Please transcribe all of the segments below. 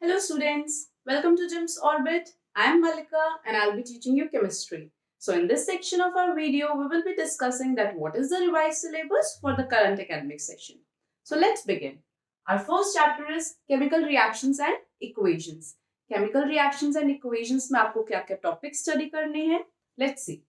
Hello students, welcome to GEMS Orbit. I am Malika and I'll be teaching you chemistry. So in this section of our video, we will be discussing that what is the revised syllabus for the current academic session. So let's begin. Our first chapter is chemical reactions and equations. Chemical reactions and equations में आपको क्या-क्या topics study करने हैं? Let's see.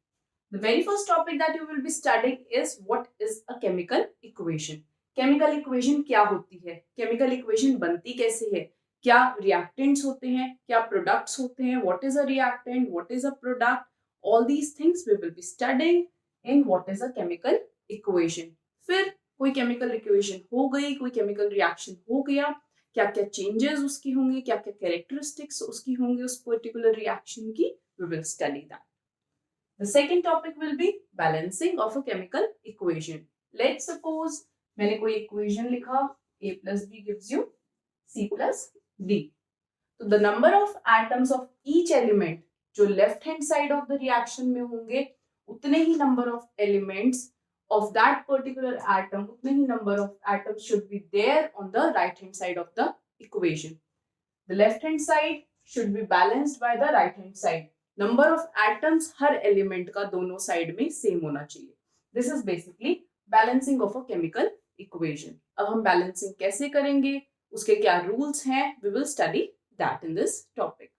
The very first topic that you will be studying is what is a chemical equation. Chemical equation क्या होती है? Chemical equation बनती कैसे है? क्या reactants होते हैं? क्या products होते हैं? What is a reactant? What is a product? All these things we will be studying in what is a chemical equation. फिर कोई chemical equation हो गई, कोई chemical reaction हो गया, क्या क्या changes उसकी होंगी, क्या क्या characteristics उसकी होंगी उस particular reaction की, we will study that. The second topic will be balancing of a chemical equation. Let's suppose मैंने कोई equation लिखा A plus B gives you C plus D. So the number of atoms of each element जो left hand side of the reaction में होंगे उतने ही number of elements of that particular atom उतने ही number of atoms should be there on the right hand side of the equation. The left hand side should be balanced by the right hand side. Number of atoms हर element का दोनों side में same होना चाहिए. This is basically balancing of a chemical equation. अब हम balancing कैसे करेंगे, उसके क्या रूल्स हैं, we will study that in this topic.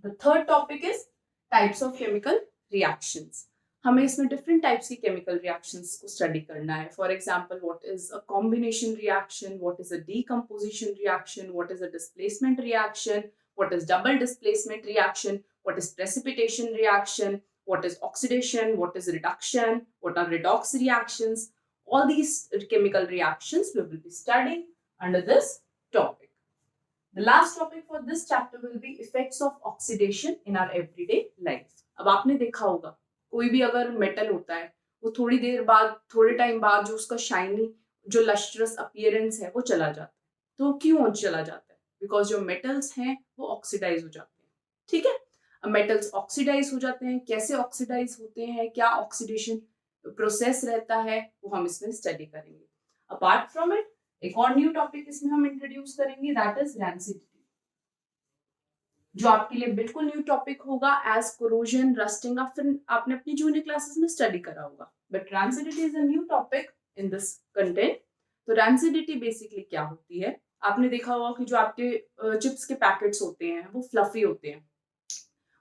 The third topic is types of chemical reactions. हमें इसमें डिफरेंट टाइप्स की केमिकल रिएक्शंस को स्टडी करना है. For example what is a combination reaction, what is a decomposition reaction, what is a displacement reaction, what is double displacement reaction, what is precipitation reaction, what is oxidation, what is reduction, what are redox reactions. All these chemical reactions we will be studying under this topic. The last topic for this chapter will be effects of oxidation in our everyday life. अब आपने देखा होगा कोई भी अगर metal होता है वो थोड़ी देर बाद, थोड़े टाइम बाद जो उसका शाइनी जो लस्ट्रस अपीयरेंस है वो चला जाता है. तो क्यों चला जाता है? बिकॉज जो मेटल्स हैं वो ऑक्सीडाइज हो जाते हैं. ठीक है, मेटल्स ऑक्सीडाइज हो जाते हैं. कैसे ऑक्सीडाइज होते हैं, क्या ऑक्सीडेशन प्रोसेस रहता है, वो हम इसमें स्टडी करेंगे. अपार्ट फ्रॉम इट एक और न्यू टॉपिक इसमें हम इंट्रोड्यूस करेंगे, दैट इज रैंसिडिटी, जो आपके लिए बिल्कुल न्यू टॉपिक होगा एज कोरोजन, रस्टिंग. फिर आपने अपनी जूनियर क्लासेस में स्टडी करा होगा, but rancidity is a new topic in this content. तो रैंसिडिटी बेसिकली क्या होती है, आपने देखा होगा कि जो आपके चिप्स के पैकेट्स होते हैं वो फ्लफी होते हैं.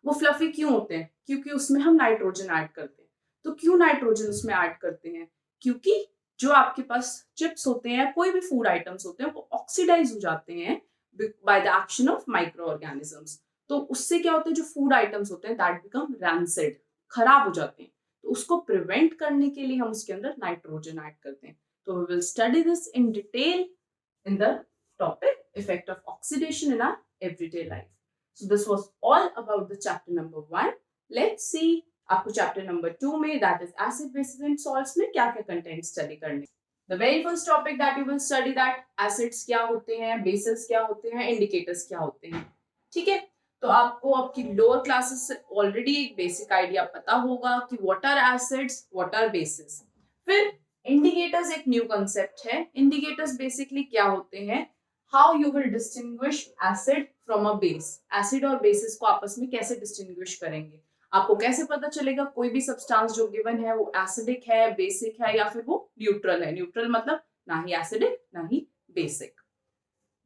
वो फ्लफी क्यों होते हैं? क्योंकि उसमें हम नाइट्रोजन ऐड करते हैं. तो क्यों नाइट्रोजन उसमें ऐड करते हैं? क्योंकि जो आपके पास चिप्स होते हैं, कोई भी फूड आइटम्स होते हैं, वो ऑक्सीडाइज हो जाते हैं by the action of micro organisms. तो उससे क्या होता है, जो फूड आइटम्स होते हैं दैट बिकम रैंसिड, खराब हो जाते हैं. तो उसको प्रिवेंट करने के लिए हम उसके अंदर नाइट्रोजन ऐड करते हैं. तो we will study this in detail in the topic effect of oxidation in our everyday life. So this was all about the chapter number 1. Let's see आपको chapter number 2 में, that is acid, bases and salts में क्या क्या content study करने. The very first topic that you will study that acids क्या होते हैं, bases क्या होते हैं, indicators क्या होते हैं. ठीक है, तो आपको आपकी लोअर क्लासेस से ऑलरेडी एक बेसिक आइडिया पता होगा कि what are acids, what are bases. फिर इंडिकेटर्स एक न्यू कंसेप्ट है. इंडिकेटर्स बेसिकली क्या होते हैं, how you will distinguish acid from a base. Acid और बेसिस को आपस में कैसे डिस्टिंग्विश करेंगे, आपको कैसे पता चलेगा कोई भी सब्सटेंस जो गिवन है वो एसिडिक है, बेसिक है या फिर वो न्यूट्रल है. न्यूट्रल मतलब ना ही एसिडिक ना ही basic.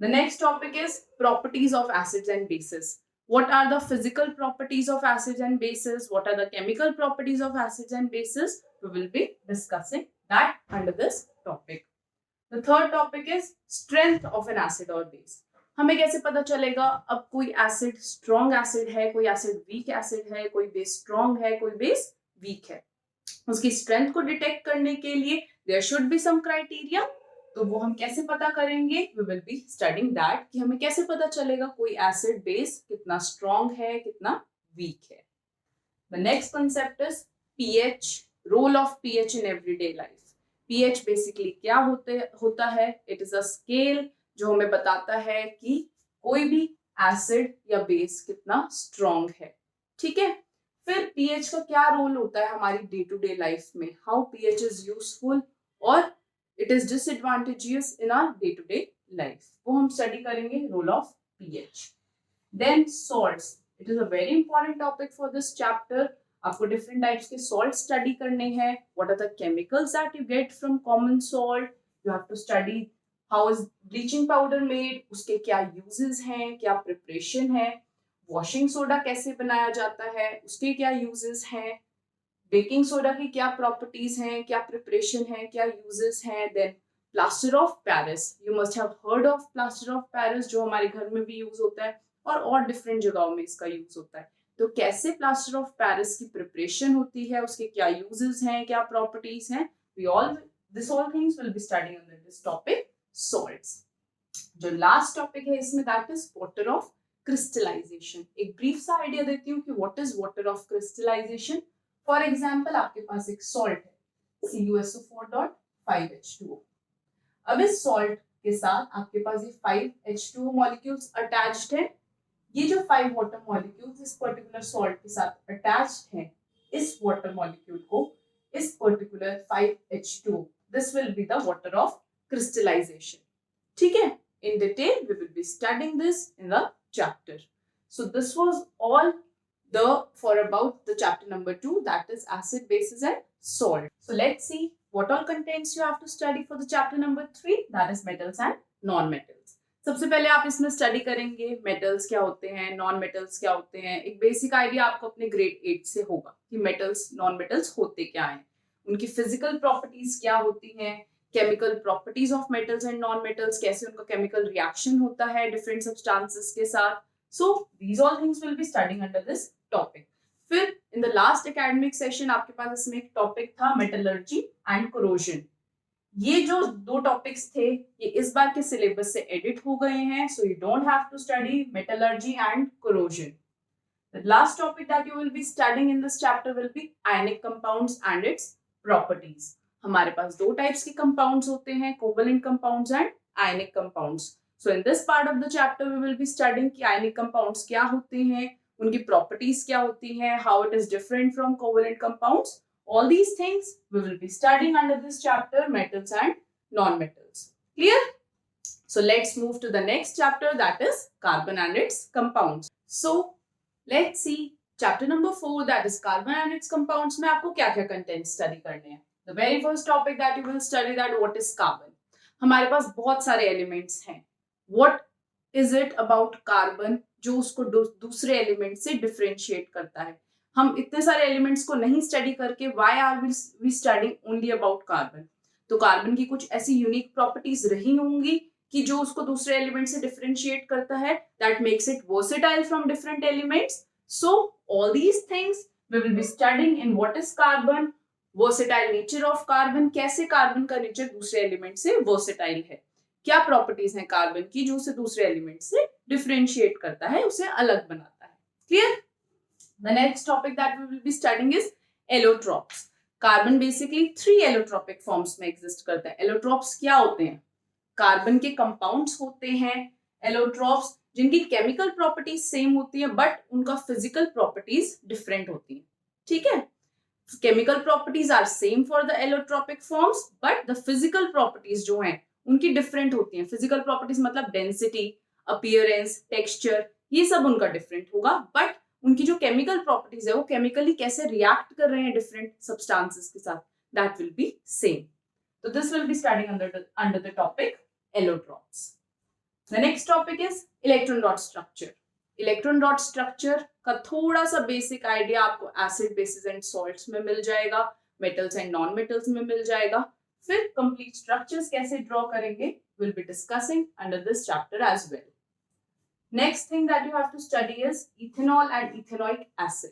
The next topic is properties of acids and bases. What are the physical properties of acids and bases? What are the chemical properties of acids and bases? We will be discussing that under this topic. The third topic is strength of an acid or base. हमें कैसे पता चलेगा अब कोई acid strong acid है, कोई acid weak acid है, कोई बेस स्ट्रॉन्ग है, कोई बेस वीक है. उसकी स्ट्रेंथ को डिटेक्ट करने के लिए there should be some criteria. तो वो हम कैसे पता करेंगे, we will be studying that कि हमें कैसे पता चलेगा कोई एसिड बेस कितना स्ट्रॉन्ग है, कितना वीक है. The next concept is pH, role of pH in everyday life. PH basically क्या होता है, इट इज अ स्केल जो हमें बताता है कि कोई भी एसिड या बेस कितना स्ट्रॉन्ग है. ठीक है, फिर पीएच का क्या रोल होता है हमारी डे टू डे लाइफ में, हाउ पीएच इज यूजफुल और it is disadvantageous in our day to day life. वो हम स्टडी करेंगे role of pH. Then salts. It is a very important topic for this chapter. आपको different types के salt study करने हैं. What are the chemicals that you get from common salt? You have to study how is bleaching powder made. उसके क्या uses हैं, क्या preparation है. Washing soda कैसे बनाया जाता है, उसके क्या uses हैं. बेकिंग सोडा की क्या प्रॉपर्टीज हैं, क्या प्रिपरेशन है, क्या यूजेस हैं. Then plaster of Paris. You must have heard of plaster of Paris, जो हमारे घर में भी यूज होता है और डिफरेंट जगहों में इसका यूज होता है. तो कैसे प्लास्टर ऑफ पेरिस की प्रिपरेशन होती है, उसके क्या यूजेस हैं, क्या प्रॉपर्टीज हैं. We all this all things will be studying under this topic salts. जो लास्ट टॉपिक है इसमें that is water of crystallisation. एक ब्रीफ सा आइडिया देती हूँ कि what is water of crystallisation. For example आपके पास एक सॉल्ट है CuSO4.5H2O. अब इस सॉल्ट के साथ आपके पास ये 5H2O मॉलिक्यूल्स अटैच्ड है. ये जो 5 वाटर मॉलिक्यूल्स इस पर्टिकुलर सॉल्ट के साथ अटैच्ड हैं, इस वाटर मॉलिक्यूल को इस particular 5H2O, this will be the water of crystallisation. ठीक है, in detail we will be studying this in the chapter. So this was all for about the chapter number 2, that is acid, bases and salt. So let's see what all contents you have to study for the chapter number 3, that is metals and non-metals. सबसे पहले आप इसमें study करेंगे metals क्या होते हैं, non metals क्या होते हैं. एक बेसिक आइडिया आपको अपने ग्रेड 8 से होगा कि मेटल्स नॉन मेटल्स होते क्या हैं, उनकी फिजिकल प्रॉपर्टीज क्या होती हैं, chemical properties of metals and non metals, कैसे उनका केमिकल रिएक्शन होता है डिफरेंट सब्सटेंसेस के साथ. So these all things will be studying under this topic. फिर in the last academic session आपके पास इसमें एक टॉपिक था मेटलर्जी एंड कोरोजन. ये जो 2 टॉपिक्स थे ये इस बार के सिलेबस से एडिट हो गए हैं, so you don't have to study metallurgy and corrosion. The last topic that you will be studying in this chapter will be ionic compounds and its properties. हमारे पास 2 टाइप्स के कंपाउंड्स होते हैं, covalent compounds and ionic compounds. So in this part of the chapter we will be studying कि ionic compounds क्या होते हैं, उनकी प्रॉपर्टीज क्या होती हैं, how it is different from covalent compounds. All these things we will be studying under this chapter, metals and non-metals. Clear? So let's move to the next chapter, that is carbon and its compounds. So let's see chapter number 4, that is carbon and its compounds. में आपको क्या-क्या content study करने हैं. The very first topic that you will study, that what is carbon. हमारे पास बहुत सारे elements हैं. What is it about carbon जो उसको दूसरे एलिमेंट से डिफरेंशिएट करता है. हम इतने सारे एलिमेंट्स को नहीं स्टडी करके why are we studying only about carbon. तो कार्बन की कुछ ऐसी यूनिक प्रॉपर्टीज रही होंगी कि जो उसको दूसरे एलिमेंट से डिफरेंशिएट करता है, that makes it versatile from different elements. So all these things we will be studying in what is carbon, versatile nature of carbon, कैसे कार्बन का नेचर दूसरे एलिमेंट से वर्सेटाइल है, क्या प्रॉपर्टीज हैं कार्बन की जो उसे दूसरे एलिमेंट से डिफरेंशिएट करता है, उसे अलग बनाता है. Clear? The next topic that we will be studying is allotropes. Carbon basically 3 allotropic forms में exist करता है. Allotropes क्या होते हैं? कार्बन के कंपाउंड्स होते हैं allotropes, जिनकी केमिकल प्रॉपर्टीज सेम होती है बट उनका फिजिकल प्रॉपर्टीज डिफरेंट होती है. ठीक है, chemical properties are same for the allotropic forms but the physical properties जो हैं उनकी डिफरेंट होती हैं. फिजिकल प्रॉपर्टीज मतलब डेंसिटी, अपीयरेंस, टेक्सचर, ये सब उनका डिफरेंट होगा, बट उनकी जो केमिकल प्रॉपर्टीज है वो केमिकली कैसे रिएक्ट कर रहे हैं डिफरेंट सब्सटेंसेस के साथ, दैट विल बी सेम. तो this will be studying under the topic allotropes. The next topic is electron dot structure. Electron dot structure का थोड़ा सा बेसिक आइडिया आपको एसिड, बेसिस एंड सॉल्ट्स में मिल जाएगा, मेटल्स एंड नॉन मेटल्स में मिल जाएगा. फिर कंप्लीट स्ट्रक्चर्स कैसे ड्रॉ करेंगे will be discussing under this chapter as well. Next thing that you have to study is ethanol and ethanoic acid.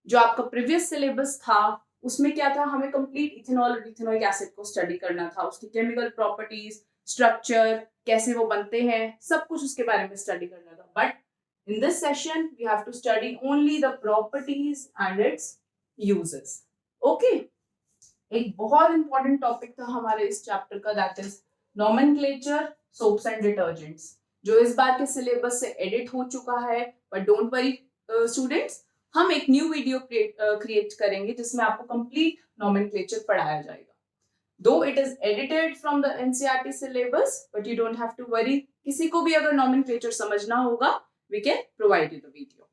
जो आपका प्रीवियस सिलेबस था उसमें क्या था, हमें कंप्लीट इथेनॉल और इथेनोइक एसिड को स्टडी करना था, उसकी केमिकल प्रॉपर्टीज, स्ट्रक्चर, कैसे वो बनते हैं, सब कुछ उसके बारे में स्टडी करना था. But in this session we have to study only the properties and its uses. Okay, एक बहुत इंपॉर्टेंट टॉपिक था हमारे इस चैप्टर का, that is nomenclature, soaps and detergents, जो इस बार के सिलेबस से एडिट हो चुका है. बट डोंट वरी स्टूडेंट्स, हम एक न्यू वीडियो क्रिएट करेंगे जिसमें आपको कंप्लीट नोमेनक्लेचर पढ़ाया जाएगा. Though it is edited from the NCERT syllabus, but you don't have to worry. किसी को भी अगर nomenclature समझना होगा, we can provide you the video.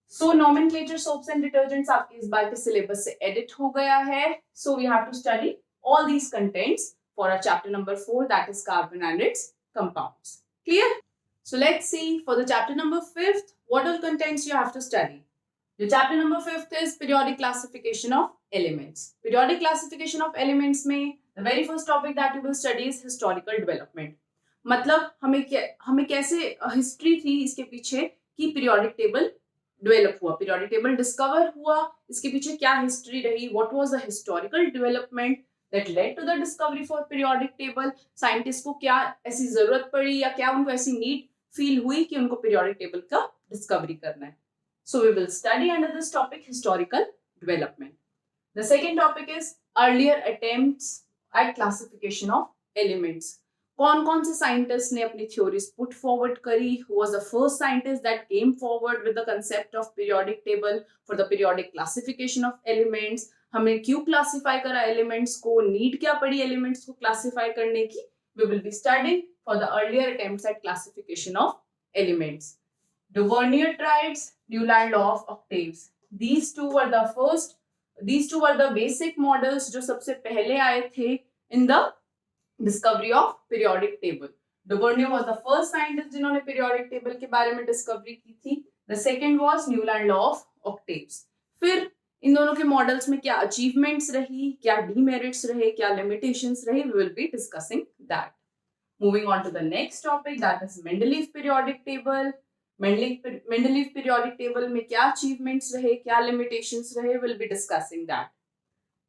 So nomenclature soaps and detergents आपके इस बार के syllabus से edit हो गया है. So we have to study all these contents for our chapter number 4, that is carbon and its compounds. Clear? So let's see for the chapter number 5th, what all contents you have to study. The chapter number 5th is periodic classification of elements. Periodic classification of elements में the very first topic that you will study is historical development. मतलब हमें कैसे history थी इसके पीछे कि periodic table develop हुआ, periodic table discover हुआ, इसके पीछे क्या हिस्ट्री रही, what was the historical development that led to the discovery for periodic table. Scientist को क्या ऐसी जरूरत पड़ी या क्या उनको ऐसी नीड फील हुई कि उनको पीरियोडिक टेबल का डिस्कवरी करना है. So we will study under this topic historical development. The second topic is earlier attempts at classification of elements. कौन से साइंटिस्ट ने अपनी थ्योरीज पुट फॉरवर्ड करी? Who was the first scientist that came forward with the concept of periodic table for the periodic classification of elements? हमें क्यों classify करा elements को, need क्या पड़ी एलिमेंट्स को क्लासिफाई करने की? We will be studying for the earlier attempts at classification of elements. The Vernier triads, Newland law of octaves. These two were the basic models जो सबसे पहले आए थे in the discovery of periodic table. The Vernier was the first scientist जिन्होंने periodic table के बारे में discovery की थी. The second was Newland law of octaves. फिर इन दोनों के मॉडल्स में क्या अचीवमेंट्स रही, क्या डीमेरिट्स रहे, क्या लिमिटेशंस रही, we will be discussing that. Moving on to the next topic, that is Mendeleev periodic table. Mendeleev periodic table में क्या achievements रहे, क्या limitations रहे, we'll be discussing that.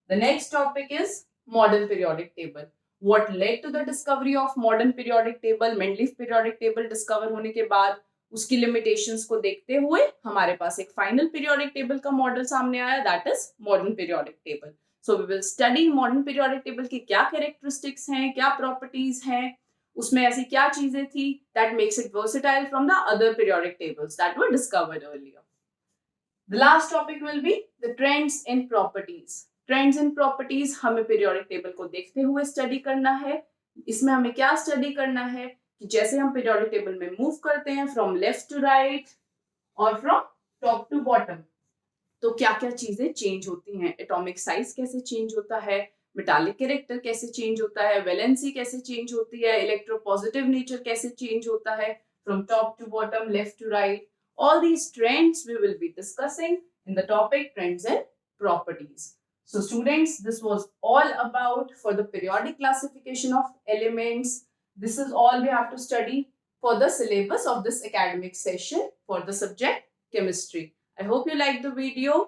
The next topic is modern periodic table. What led to the discovery of modern periodic table? Mendeleev periodic table discover होने के बाद उसकी limitations को देखते हुए हमारे पास एक final periodic table का मॉडल सामने आया, that is modern periodic table. So we will study modern periodic table की क्या characteristics हैं, क्या properties हैं, उसमें ऐसी क्या चीजें थी that makes it versatile from the other periodic tables that were discovered earlier. The last topic will be the trends in properties. Trends in properties हमें periodic table को देखते हुए study करना है. इसमें हमें क्या study करना है कि जैसे हम periodic table में move करते हैं from left to right और from top to bottom, तो क्या क्या चीजें चेंज होती हैं, एटॉमिक साइज कैसे चेंज होता है, मेटालिक कैरेक्टर कैसे चेंज होता है, वैलेंसी कैसे चेंज होती है, इलेक्ट्रोपॉजिटिव नेचर कैसे चेंज होता है, from top to bottom, left to right. All these trends we will be discussing in the topic trends and properties. So students, this was all about for the periodic classification of elements. This is all we have to study for the syllabus of this academic session for the subject chemistry. I hope you liked the video.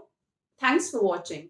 Thanks for watching.